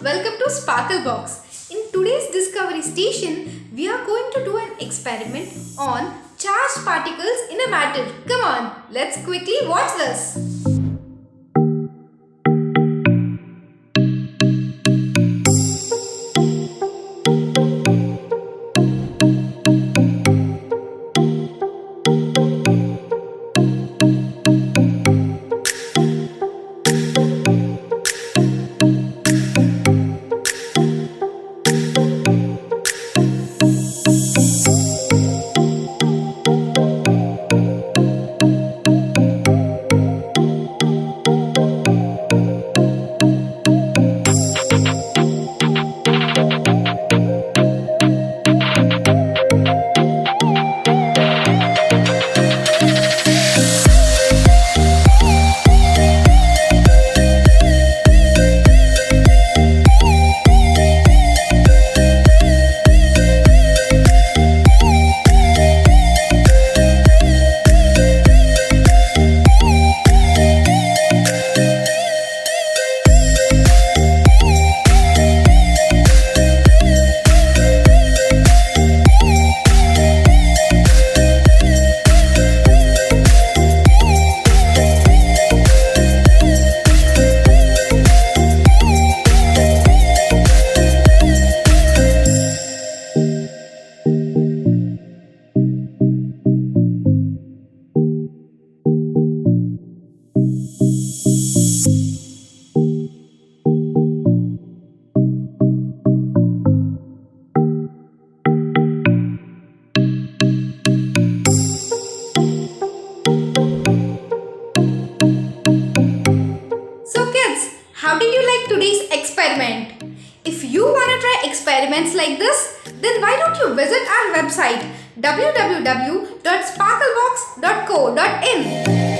welcome to SparkleBox. In today's Discovery Station, we are going to do an experiment on charged particles in a matter. Come on, let's quickly watch this. How did you like today's experiment? If you want to try experiments like this, then why don't you visit our website www.sparklebox.co.in.